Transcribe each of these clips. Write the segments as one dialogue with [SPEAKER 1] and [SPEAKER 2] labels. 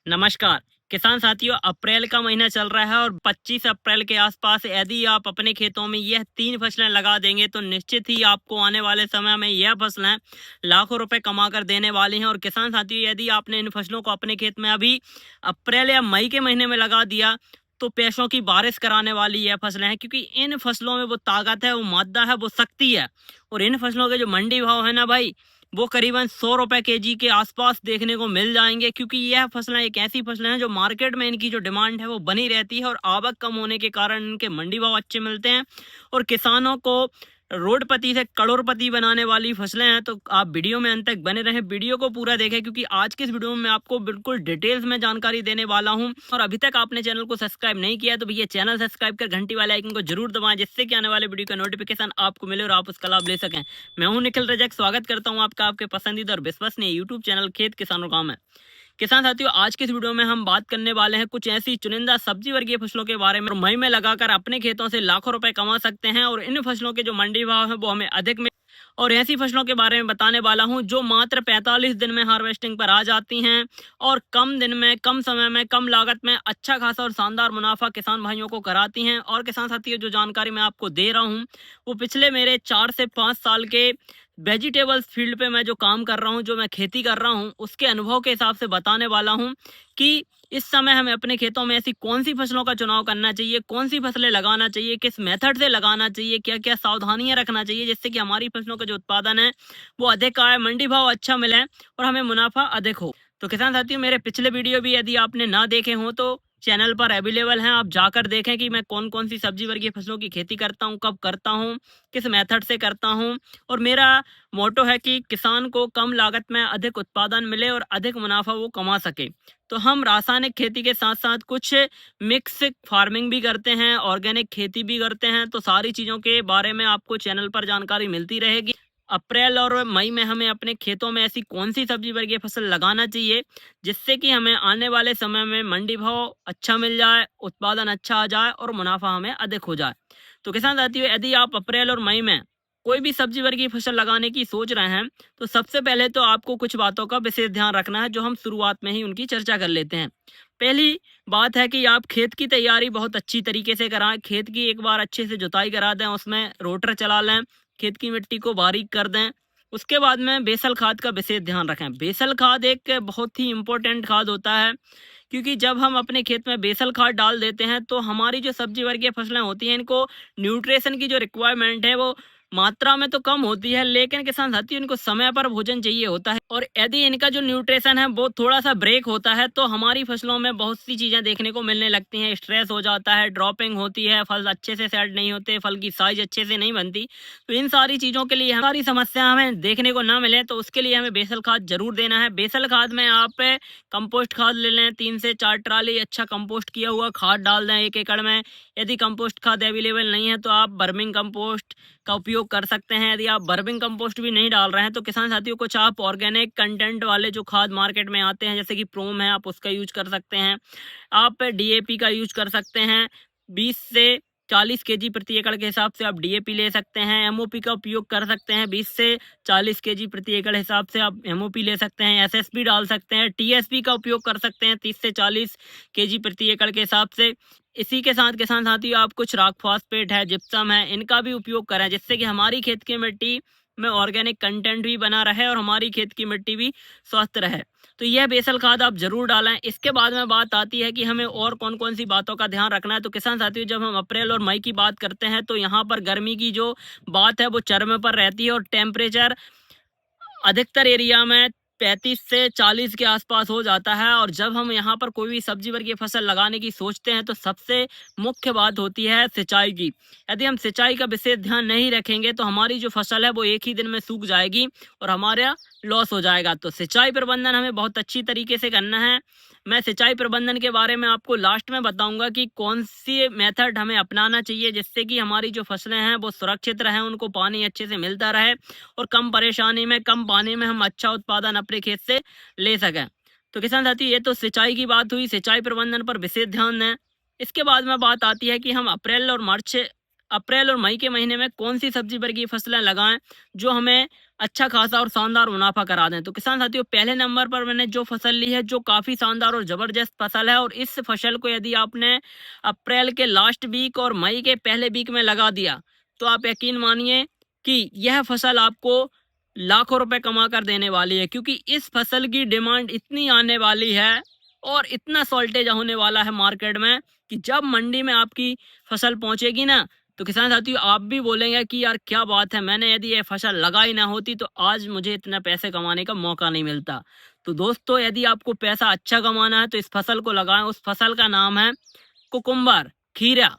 [SPEAKER 1] नमस्कार किसान साथियों, अप्रैल का महीना चल रहा है और 25 अप्रैल के आसपास यदि आप अपने खेतों में यह 3 फसलें लगा देंगे तो निश्चित ही आपको आने वाले समय में यह फसलें लाखों रुपए कमा कर देने वाली हैं। और किसान साथियों, यदि आपने इन फसलों को अपने खेत में अभी अप्रैल या मई के महीने में लगा दिया तो पैसों की बारिश कराने वाली यह फसलें हैं, क्योंकि इन फसलों में वो ताकत है, वो मादा है, वो शक्ति है। और इन फसलों के जो मंडी भाव है ना भाई, वो करीबन 100 रुपए केजी के आसपास देखने को मिल जाएंगे, क्योंकि यह फसलें एक ऐसी फसलें हैं जो मार्केट में इनकी जो डिमांड है वो बनी रहती है और आवक कम होने के कारण इनके मंडी भाव अच्छे मिलते हैं और किसानों को रोडपति से करोड़पति बनाने वाली फसलें हैं। तो आप वीडियो में अंत तक बने रहें, वीडियो को पूरा देखें, क्योंकि आज के इस वीडियो में मैं आपको बिल्कुल डिटेल्स में जानकारी देने वाला हूं। और अभी तक आपने चैनल को सब्सक्राइब नहीं किया तो भैया चैनल सब्सक्राइब कर घंटी वाले आइकन को जरूर दबाएं, जिससे कि आने वाले वीडियो का नोटिफिकेशन आपको मिले और आप उसका लाभ ले सकें। मैं हूं निखिल रजक, स्वागत करता हूं आपका आपके पसंदीदा और विश्वसनीय यूट्यूब चैनल खेत किसानों गांव में। किसान साथियों, आज के इस वीडियो में हम बात करने वाले हैं कुछ ऐसी चुनिंदा सब्जी वर्गीय फसलों के बारे में मई में लगाकर अपने खेतों से लाखों रुपए कमा सकते हैं। और इन फसलों के जो मंडी भाव है वो हमें अधिक में, और ऐसी फसलों के बारे में बताने वाला हूं जो मात्र 45 दिन में हार्वेस्टिंग पर आ जाती हैं और कम दिन में, कम समय में, कम लागत में अच्छा खासा और शानदार मुनाफा किसान भाइयों को कराती हैं। और किसान साथियों, जो जानकारी मैं आपको दे रहा हूं वो पिछले मेरे 4 से 5 साल के वेजिटेबल्स फील्ड पे मैं जो काम कर रहा हूँ, जो मैं खेती कर रहा हूँ, उसके अनुभव के हिसाब से बताने वाला हूँ कि इस समय हमें अपने खेतों में ऐसी कौन सी फसलों का चुनाव करना चाहिए, कौन सी फसलें लगाना चाहिए, किस मेथड से लगाना चाहिए, क्या क्या सावधानियां रखना चाहिए, जिससे कि हमारी फसलों का जो उत्पादन है वो अधिक आए, मंडी भाव अच्छा मिले और हमें मुनाफा अधिक हो। तो किसान साथियों, मेरे पिछले वीडियो भी यदि आपने ना देखे हो तो चैनल पर अवेलेबल हैं, आप जाकर देखें कि मैं कौन कौन सी सब्जी वर्गीय फसलों की खेती करता हूँ, कब करता हूँ, किस मेथड से करता हूँ। और मेरा मोटो है कि किसान को कम लागत में अधिक उत्पादन मिले और अधिक मुनाफा वो कमा सके। तो हम रासायनिक खेती के साथ साथ कुछ मिक्स फार्मिंग भी करते हैं, ऑर्गेनिक खेती भी करते हैं। तो सारी चीज़ों के बारे में आपको चैनल पर जानकारी मिलती रहेगी। अप्रैल और मई में हमें अपने खेतों में ऐसी कौन सी सब्जी वर्गीय फसल लगाना चाहिए जिससे कि हमें आने वाले समय में मंडी भाव अच्छा मिल जाए, उत्पादन अच्छा आ जाए और मुनाफा हमें अधिक हो जाए। तो किसान साथियों, यदि आप अप्रैल और मई में कोई भी सब्जी वर्गीय फसल लगाने की सोच रहे हैं तो सबसे पहले तो आपको कुछ बातों का विशेष ध्यान रखना है, जो हम शुरुआत में ही उनकी चर्चा कर लेते हैं। पहली बात है कि आप खेत की तैयारी बहुत अच्छी तरीके से कराएं। खेत की एक बार अच्छे से जुताई करा दें, उसमें रोटर चला लें, खेत की मिट्टी को बारीक कर दें। उसके बाद में बेसल खाद का विशेष ध्यान रखें। बेसल खाद एक बहुत ही इम्पोर्टेंट खाद होता है, क्योंकि जब हम अपने खेत में बेसल खाद डाल देते हैं तो हमारी जो सब्जी वर्गीय फसलें होती हैं, इनको न्यूट्रिशन की जो रिक्वायरमेंट है वो मात्रा में तो कम होती है, लेकिन किसान साथियों इनको समय पर भोजन चाहिए होता है। और यदि इनका जो न्यूट्रिशन है वो थोड़ा सा ब्रेक होता है तो हमारी फसलों में बहुत सी चीज़ें देखने को मिलने लगती हैं। स्ट्रेस हो जाता है, ड्रॉपिंग होती है, फल अच्छे से सेट नहीं होते, फल की साइज अच्छे से नहीं बनती। तो इन सारी चीज़ों के लिए हमारी समस्या हमें देखने को ना मिले तो उसके लिए हमें बेसल खाद जरूर देना है। बेसल खाद में आप कंपोस्ट खाद ले लें, 3 से 4 ट्राली अच्छा कंपोस्ट किया हुआ खाद डाल दें 1 एकड़ में। यदि कंपोस्ट खाद अवेलेबल नहीं है तो आप बर्मिंग कंपोस्ट का उपयोग कर सकते हैं। यदि आप बर्मिंग कंपोस्ट भी नहीं डाल रहे हैं तो किसान साथियों, कुछ आप ऑर्गेनिक कंटेंट वाले जो खाद मार्केट में आते हैं, जैसे कि प्रोम है, आप उसका यूज कर सकते हैं। आप डीएपी का यूज कर सकते हैं। 20 से 40 केजी प्रति एकड़ के हिसाब से आप डीएपी ले सकते हैं। एमओपी का उपयोग कर सकते हैं। 20 से 40 केजी प्रति एकड़ हिसाब से आप एमओपी ले सकते हैं। एसएसपी डाल सकते हैं। टीएसपी का उपयोग कर सकते हैं 30 से 40 केजी प्रति एकड़ के हिसाब से। इसी के साथ किसान साथियों, आप कुछ रॉक फॉस्फेट है, जिप्सम है, इनका भी उपयोग करें, जिससे कि हमारी खेत की मिट्टी में ऑर्गेनिक कंटेंट भी बना रहे और हमारी खेत की मिट्टी भी स्वस्थ रहे। तो यह बेसल खाद आप जरूर डालें। इसके बाद में बात आती है कि हमें और कौन कौन सी बातों का ध्यान रखना है। तो किसान साथियों, जब हम अप्रैल और मई की बात करते हैं तो यहाँ पर गर्मी की जो बात है वो चरम पर रहती है और टेम्परेचर अधिकतर एरिया में 35 से 40 के आसपास हो जाता है। और जब हम यहाँ पर कोई भी सब्जी वर्गीय फसल लगाने की सोचते हैं तो सबसे मुख्य बात होती है सिंचाई की। यदि हम सिंचाई का विशेष ध्यान नहीं रखेंगे तो हमारी जो फसल है वो एक ही दिन में सूख जाएगी और हमारा लॉस हो जाएगा। तो सिंचाई प्रबंधन हमें बहुत अच्छी तरीके से करना है। मैं सिंचाई प्रबंधन के बारे में आपको लास्ट में बताऊंगा कि कौन सी मेथड हमें अपनाना चाहिए जिससे कि हमारी जो फसलें हैं वो सुरक्षित रहें, उनको पानी अच्छे से मिलता रहे और कम परेशानी में, कम पानी में हम अच्छा उत्पादन अपने खेत से ले सकें। तो किसान साथी, ये तो सिंचाई की बात हुई। सिंचाई प्रबंधन पर विशेष ध्यान दें। इसके बाद में बात आती है कि हम अप्रैल और मार्च अप्रैल और मई के महीने में कौन सी सब्जी वर्गीय फसलें लगाएं जो हमें अच्छा खासा और शानदार मुनाफा करा दें। तो किसान साथियों, पहले नंबर पर मैंने जो फसल ली है जो काफ़ी शानदार और ज़बरदस्त फसल है, और इस फसल को यदि आपने अप्रैल के लास्ट वीक और मई के पहले वीक में लगा दिया तो आप यकीन मानिए कि यह फसल आपको लाखों रुपए कमा कर देने वाली है, क्योंकि इस फसल की डिमांड इतनी आने वाली है और इतना शॉर्टेज होने वाला है मार्केट में कि जब मंडी में आपकी फसल पहुंचेगी ना, तो किसान साथियों आप भी बोलेंगे कि यार क्या बात है, मैंने यदि ये फसल लगाई ना होती तो आज मुझे इतना पैसे कमाने का मौका नहीं मिलता। तो दोस्तों, यदि आपको पैसा अच्छा कमाना है तो इस फसल को लगाएं। उस फसल का नाम है कुकुम्बर, खीरा।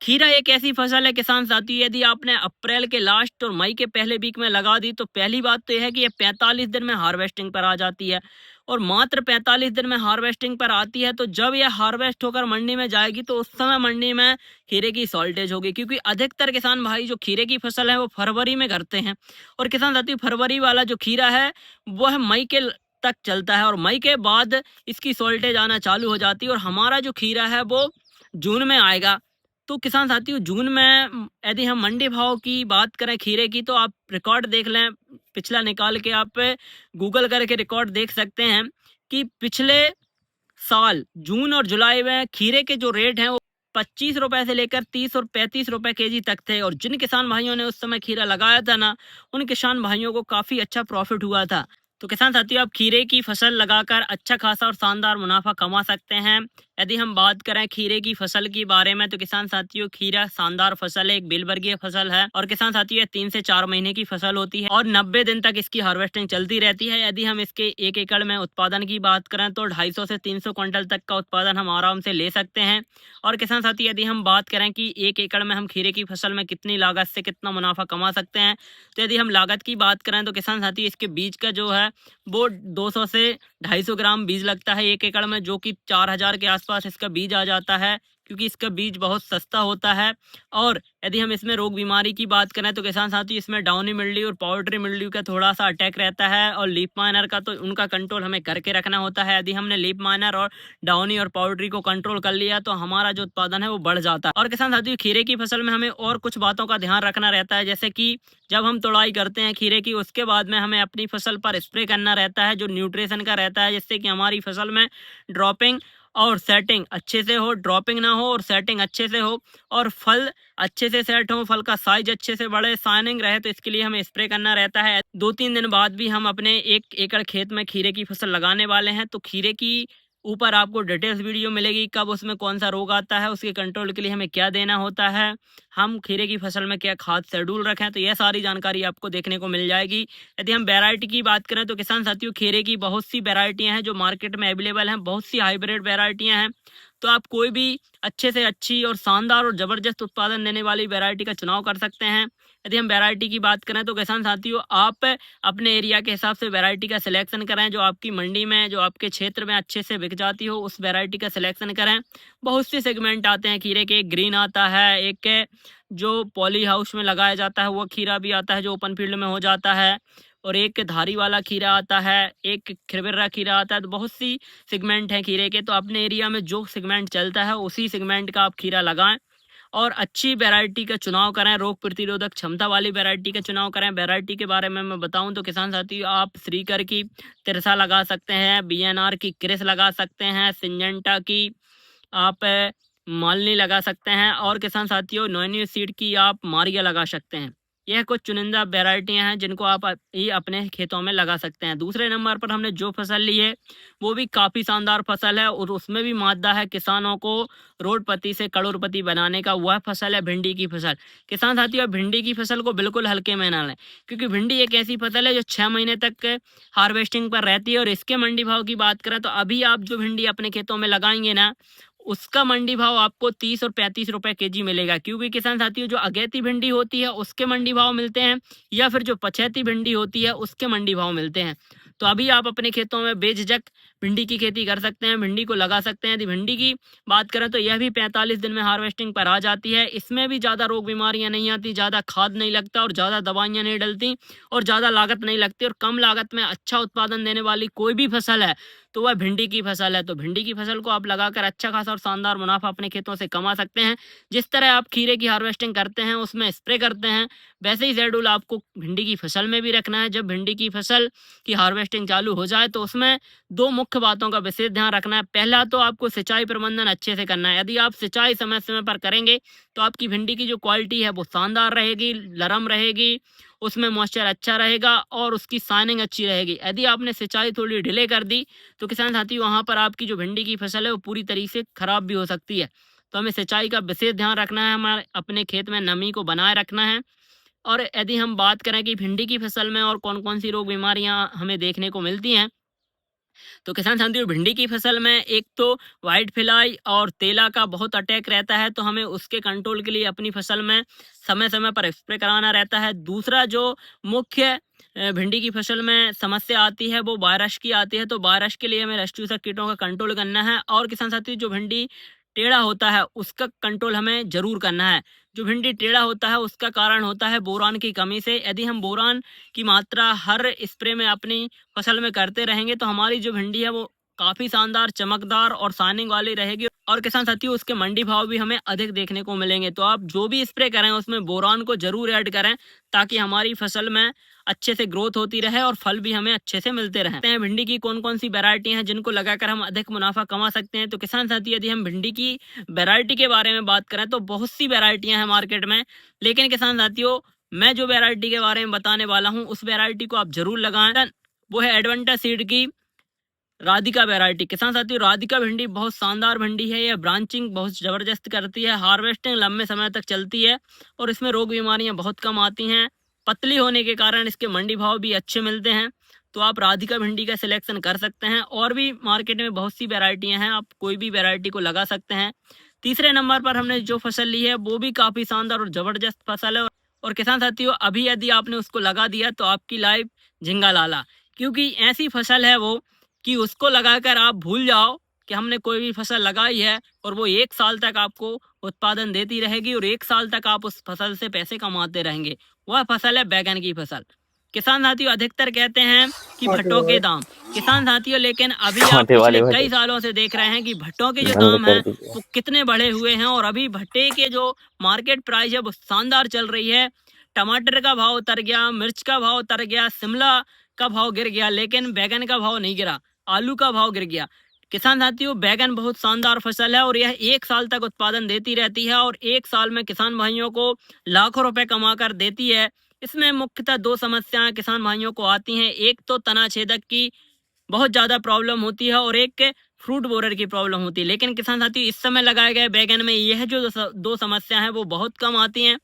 [SPEAKER 1] खीरा एक ऐसी फसल है किसान साथी, यदि आपने अप्रैल के लास्ट और मई के पहले वीक में लगा दी तो पहली बात तो यह है कि ये 45 दिन में हार्वेस्टिंग पर आ जाती है, और मात्र 45 दिन में हार्वेस्टिंग पर आती है। तो जब यह हार्वेस्ट होकर मंडी में जाएगी तो उस समय मंडी में खीरे की शॉर्टेज होगी, क्योंकि अधिकतर किसान भाई जो खीरे की फसल है वो फरवरी में करते हैं, और किसान साथी फरवरी वाला जो खीरा है वह मई के तक चलता है, और मई के बाद इसकी शॉर्टेज आना चालू हो जाती है, और हमारा जो खीरा है वो जून में आएगा। तो किसान साथियों, जून में यदि हम मंडी भाव की बात करें खीरे की, तो आप रिकॉर्ड देख लें, पिछला निकाल के आप गूगल करके रिकॉर्ड देख सकते हैं कि पिछले साल जून और जुलाई में खीरे के जो रेट हैं वो 25 रुपए से लेकर 30 और 35 रुपए केजी तक थे, और जिन किसान भाइयों ने उस समय खीरा लगाया था ना, उन किसान भाइयों को काफ़ी अच्छा प्रॉफिट हुआ था। तो किसान साथियों, आप खीरे की फसल लगाकर अच्छा खासा और शानदार मुनाफा कमा सकते हैं। यदि हम बात करें खीरे की फसल के बारे में, तो किसान साथियों खीरा शानदार फसल है, एक बेलवर्गीय फसल है, और किसान साथियों 3 से 4 महीने की फसल होती है और 90 दिन तक इसकी हार्वेस्टिंग चलती रहती है। यदि हम इसके 1 एकड़ में उत्पादन की बात करें तो 250 से 300 क्विंटल तक का उत्पादन हम आराम से ले सकते हैं। और किसान साथी, यदि हम बात करें कि 1 एकड़ में हम खीरे की फसल में कितनी लागत से कितना मुनाफा कमा सकते हैं, तो यदि हम लागत की बात करें तो किसान साथी इसके बीज का जो है वो 200 से 250 ग्राम बीज लगता है 1 एकड़ में, जो कि 4000 के आसपास इसका बीज आ जाता है, क्योंकि इसका बीज बहुत सस्ता होता है। और यदि हम इसमें रोग बीमारी की बात करें तो किसान साथी इसमें डाउनी मिल्ड्यू और पाउडरी मिल्ड्यू का थोड़ा सा अटैक रहता है, और लीफ माइनर का तो उनका कंट्रोल हमें करके रखना होता है। यदि हमने लीफ माइनर और डाउनी और पाउडरी को कंट्रोल कर लिया तो हमारा जो उत्पादन है वो बढ़ जाता है। और किसान साथी खीरे की फसल में हमें और कुछ बातों का ध्यान रखना रहता है, जैसे कि जब हम तुड़ाई करते हैं खीरे की, उसके बाद में हमें अपनी फसल पर स्प्रे करना रहता है जो न्यूट्रिशन का रहता है, जिससे कि हमारी फसल में ड्रॉपिंग और सेटिंग अच्छे से हो, ड्रॉपिंग ना हो और सेटिंग अच्छे से हो, और फल अच्छे से सेट हो, फल का साइज अच्छे से बढ़े, शाइनिंग रहे, तो इसके लिए हमें स्प्रे करना रहता है। 2-3 दिन बाद भी हम अपने 1 एकड़ खेत में खीरे की फसल लगाने वाले हैं, तो खीरे की ऊपर आपको डिटेल्स वीडियो मिलेगी, कब उसमें कौन सा रोग आता है, उसके कंट्रोल के लिए हमें क्या देना होता है, हम खीरे की फसल में क्या खाद शेड्यूल रखें, तो यह सारी जानकारी आपको देखने को मिल जाएगी। यदि हम वैरायटी की बात करें तो किसान साथियों खीरे की बहुत सी वैरायटियां हैं जो मार्केट में अवेलेबल हैं, बहुत सी हाइब्रिड वैरायटियां हैं, तो आप कोई भी अच्छे से अच्छी और शानदार और ज़बरदस्त उत्पादन देने वाली वैरायटी का चुनाव कर सकते हैं। यदि हम वैरायटी की बात करें तो किसान साथियों आप अपने एरिया के हिसाब से वैरायटी का सिलेक्शन करें, जो आपकी मंडी में, जो आपके क्षेत्र में अच्छे से बिक जाती हो, उस वैरायटी का सिलेक्शन करें। बहुत से सेगमेंट आते हैं खीरे के, एक ग्रीन आता है, एक जो पॉली हाउस में लगाया जाता है वो खीरा भी आता है जो ओपन फील्ड में हो जाता है, और एक धारी वाला खीरा आता है, एक खिरबिर्रा खीरा आता है। तो बहुत सी सेगमेंट हैं खीरे के, तो अपने एरिया में जो सेगमेंट चलता है उसी सेगमेंट का आप खीरा लगाएं और अच्छी वैरायटी का चुनाव करें, रोग प्रतिरोधक क्षमता वाली वैरायटी का चुनाव करें। वैरायटी के बारे में मैं बताऊं तो किसान साथी आप श्रीकर की तिरसा लगा सकते हैं, बीएनआर की क्रिस लगा सकते हैं, सिंजेंटा की आप मालनी लगा सकते हैं, और किसान साथियों नोएन्यू सीड की आप मारिया लगा सकते हैं। यह कुछ चुनिंदा वैरायटियां हैं जिनको आप ही अपने खेतों में लगा सकते हैं। दूसरे नंबर पर हमने जो फसल ली है वो भी काफ़ी शानदार फसल है, और उसमें भी मादा है किसानों को रोडपति से करोड़पति बनाने का। वह फसल है भिंडी की फसल। किसान साथियों भिंडी की फसल को बिल्कुल हल्के में ना लें, क्योंकि भिंडी एक ऐसी फसल है जो 6 महीने तक हार्वेस्टिंग पर रहती है। और इसके मंडी भाव की बात करें तो अभी आप जो भिंडी अपने खेतों में लगाएंगे ना, उसका मंडी भाव आपको 30 और 35 रुपए केजी मिलेगा, क्योंकि किसान साथियों जो अगेती भिंडी होती है उसके मंडी भाव मिलते हैं, या फिर जो पछेती भिंडी होती है उसके मंडी भाव मिलते हैं। तो अभी आप अपने खेतों में बेझिझक भिंडी की खेती कर सकते हैं, भिंडी को लगा सकते हैं। यदि भिंडी की बात करें तो यह भी 45 दिन में हार्वेस्टिंग पर आ जाती है। इसमें भी ज़्यादा रोग बीमारियां नहीं आती, ज़्यादा खाद नहीं लगता और ज़्यादा दवाइयाँ नहीं डलती और ज़्यादा लागत नहीं लगती और कम लागत में अच्छा उत्पादन देने वाली कोई भी फसल है तो वह भिंडी की फसल है। तो भिंडी की फसल को आप लगाकर अच्छा खासा और शानदार मुनाफा अपने खेतों से कमा सकते हैं। जिस तरह आप खीरे की हार्वेस्टिंग करते हैं, उसमें स्प्रे करते हैं, वैसे ही शेड्यूल आपको भिंडी की फसल में भी रखना है। जब भिंडी की फसल की हार्वेस्टिंग चालू हो जाए तो उसमें 2 मुख्य बातों का विशेष ध्यान रखना है। पहला तो आपको सिंचाई प्रबंधन अच्छे से करना है। यदि आप सिंचाई समय-समय पर करेंगे तो आपकी भिंडी की जो क्वालिटी है वो शानदार रहेगी, नरम रहेगी, उसमें मॉइस्चर अच्छा रहेगा और उसकी शाइनिंग अच्छी रहेगी। यदि आपने सिंचाई थोड़ी डिले कर दी तो किसान साथी वहाँ पर आपकी जो भिंडी की फसल है वो पूरी तरीके से खराब भी हो सकती है। तो हमें सिंचाई का विशेष ध्यान रखना है, हमारे अपने खेत में नमी को बनाए रखना है। और यदि हम बात करें कि भिंडी की फसल में और कौन-कौन सी रोग बीमारियाँ हमें देखने को मिलती हैं, तो किसान साथियों भिंडी की फसल में एक तो व्हाइट फ्लाई और तेला का बहुत अटैक रहता है, तो हमें उसके कंट्रोल के लिए अपनी फसल में समय-समय पर स्प्रे कराना रहता है। दूसरा जो मुख्य भिंडी की फसल में समस्या आती है वो वायरस की आती है, तो वायरस के लिए हमें रेस्ट्यूसर कीटों का कंट्रोल करना है और किसान साथियों जो भिंडी टेढ़ा होता है उसका कंट्रोल हमें ज़रूर करना है। जो भिंडी टेढ़ा होता है उसका कारण होता है बोरान की कमी से। यदि हम बोरान की मात्रा हर स्प्रे में अपनी फसल में करते रहेंगे तो हमारी जो भिंडी है वो काफ़ी शानदार, चमकदार और शाइनिंग वाली रहेगी और किसान साथियों उसके मंडी भाव भी हमें अधिक देखने को मिलेंगे। तो आप जो भी स्प्रे करें उसमें बोरान को ज़रूर ऐड करें ताकि हमारी फसल में अच्छे से ग्रोथ होती रहे और फल भी हमें अच्छे से मिलते रहें। भिंडी की कौन-कौन सी वैरायटी हैं जिनको लगाकर हम अधिक मुनाफा कमा सकते हैं? तो किसान साथी यदि हम भिंडी की वैरायटी के बारे में बात करें तो बहुत सी वैरायटियाँ हैं मार्केट में। लेकिन किसान साथियों मैं जो वैरायटी के बारे में बताने वाला हूँ उस वैरायटी को आप ज़रूर लगाएँ। वो है एडवेंटा सीड की राधिका वैरायटी। किसान साथियों राधिका भिंडी बहुत शानदार भिंडी है। यह ब्रांचिंग बहुत ज़बरदस्त करती है, हार्वेस्टिंग लंबे समय तक चलती है और इसमें रोग बीमारियां बहुत कम आती हैं। पतली होने के कारण इसके मंडी भाव भी अच्छे मिलते हैं। तो आप राधिका भिंडी का सिलेक्शन कर सकते हैं और भी मार्केट में बहुत सी वैरायटियाँ हैं, आप कोई भी वैरायटी को लगा सकते हैं। तीसरे नंबर पर हमने जो फसल ली है वो भी काफ़ी शानदार और ज़बरदस्त फसल है और किसान साथियों अभी यदि आपने उसको लगा दिया तो आपकी लाइफ झिंगा लाला, क्योंकि ऐसी फसल है वो कि उसको लगाकर आप भूल जाओ कि हमने कोई भी फसल लगाई है और वो 1 साल तक आपको उत्पादन देती रहेगी और 1 साल तक आप उस फसल से पैसे कमाते रहेंगे। वह फसल है बैंगन की फसल। किसान साथियों अधिकतर कहते हैं कि भट्टों के दाम। किसान साथियों लेकिन अभी आप पिछले कई सालों से देख रहे हैं कि भट्टों के जो दाम हैं वो कितने बढ़े हुए हैं और अभी भट्टे के जो मार्केट प्राइस है वो शानदार चल रही है। टमाटर का भाव उतर गया, मिर्च का भाव उतर गया, शिमला का भाव गिर गया, लेकिन बैंगन का भाव नहीं गिरा, आलू का भाव गिर गया। किसान साथियों बैगन बहुत शानदार फसल है और यह 1 साल तक उत्पादन देती रहती है और 1 साल में किसान भाइयों को लाखों रुपए कमा कर देती है। इसमें मुख्यतः 2 समस्याएं किसान भाइयों को आती हैं। एक तो तना छेदक की बहुत ज़्यादा प्रॉब्लम होती है और एक फ्रूट बोरर की प्रॉब्लम होती है। लेकिन किसान साथियों इस समय लगाए गए बैगन में यह जो 2 समस्या हैं वो बहुत कम आती हैं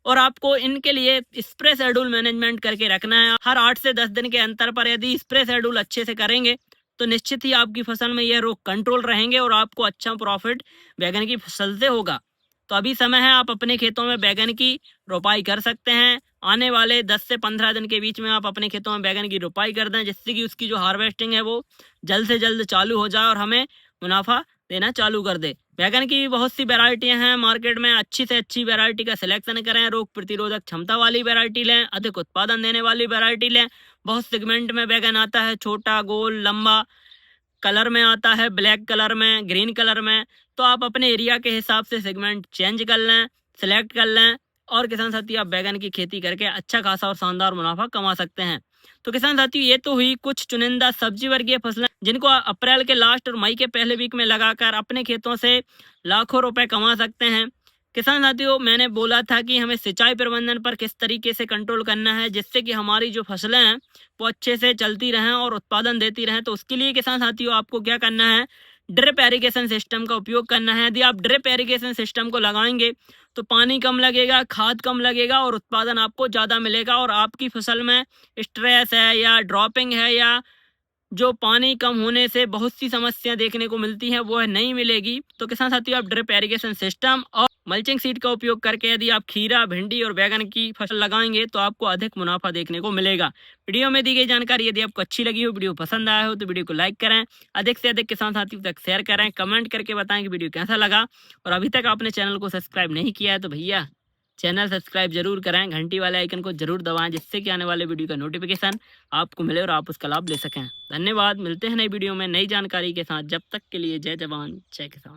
[SPEAKER 1] और आपको इनके लिए स्प्रे शेड्यूल मैनेजमेंट करके रखना है। हर 8 से 10 दिन के अंतर पर यदि स्प्रे शेड्यूल अच्छे से करेंगे तो निश्चित ही आपकी फसल में यह रोग कंट्रोल रहेंगे और आपको अच्छा प्रॉफिट बैगन की फसल से होगा। तो अभी समय है आप अपने खेतों में बैगन की रोपाई कर सकते हैं। आने वाले 10 से 15 दिन के बीच में आप अपने खेतों में बैगन की रोपाई कर दें जिससे कि उसकी जो हार्वेस्टिंग है वो जल्द से जल्द चालू हो जाए और हमें मुनाफा देना चालू कर दे। बैगन की भी बहुत सी वैरायटियां हैं मार्केट में, अच्छी से अच्छी वैरायटी का सिलेक्शन करें, रोग प्रतिरोधक क्षमता वाली वैरायटी लें, अधिक उत्पादन देने वाली वैरायटी लें। बहुत सेगमेंट में बैगन आता है, छोटा, गोल, लंबा, कलर में आता है, ब्लैक कलर में, ग्रीन कलर में। तो आप अपने एरिया के हिसाब से सेगमेंट चेंज कर लें, सिलेक्ट कर लें और किसान साथी आप बैगन की खेती करके अच्छा खासा और शानदार मुनाफा कमा सकते हैं। तो किसान साथी ये तो हुई कुछ चुनिंदा सब्जी वर्गीय फसलें जिनको अप्रैल के लास्ट और मई के पहले वीक में लगाकर अपने खेतों से लाखों रुपए कमा सकते हैं। किसान साथियों मैंने बोला था कि हमें सिंचाई प्रबंधन पर किस तरीके से कंट्रोल करना है जिससे कि हमारी जो फसलें हैं वो अच्छे से चलती रहें और उत्पादन देती रहें। तो उसके लिए किसान साथियों आपको क्या करना है, ड्रिप इरिगेशन सिस्टम का उपयोग करना है। यदि आप ड्रिप इरिगेशन सिस्टम को लगाएंगे तो पानी कम लगेगा, खाद कम लगेगा और उत्पादन आपको ज़्यादा मिलेगा और आपकी फसल में स्ट्रेस है या ड्रॉपिंग है या जो पानी कम होने से बहुत सी समस्या देखने को मिलती हैं वो नहीं मिलेगी। तो किसान साथियों, आप ड्रिप इरिगेशन सिस्टम और मल्चिंग सीड का उपयोग करके यदि आप खीरा, भिंडी और बैगन की फसल लगाएंगे तो आपको अधिक मुनाफा देखने को मिलेगा। वीडियो में दी गई जानकारी यदि आपको अच्छी लगी हो, वीडियो पसंद आया हो तो वीडियो को लाइक करें, अधिक से अधिक किसान साथियों तक शेयर करें, कमेंट करके बताएं कि वीडियो कैसा लगा। और अभी तक आपने चैनल को सब्सक्राइब नहीं किया है तो भैया चैनल सब्सक्राइब जरूर करें, घंटी वाले आइकन को जरूर दबाएं, जिससे कि आने वाले वीडियो का नोटिफिकेशन आपको मिले और आप उसका लाभ ले सकें। धन्यवाद, मिलते हैं नई वीडियो में नई जानकारी के साथ। जब तक के लिए जय जवान जय किसान।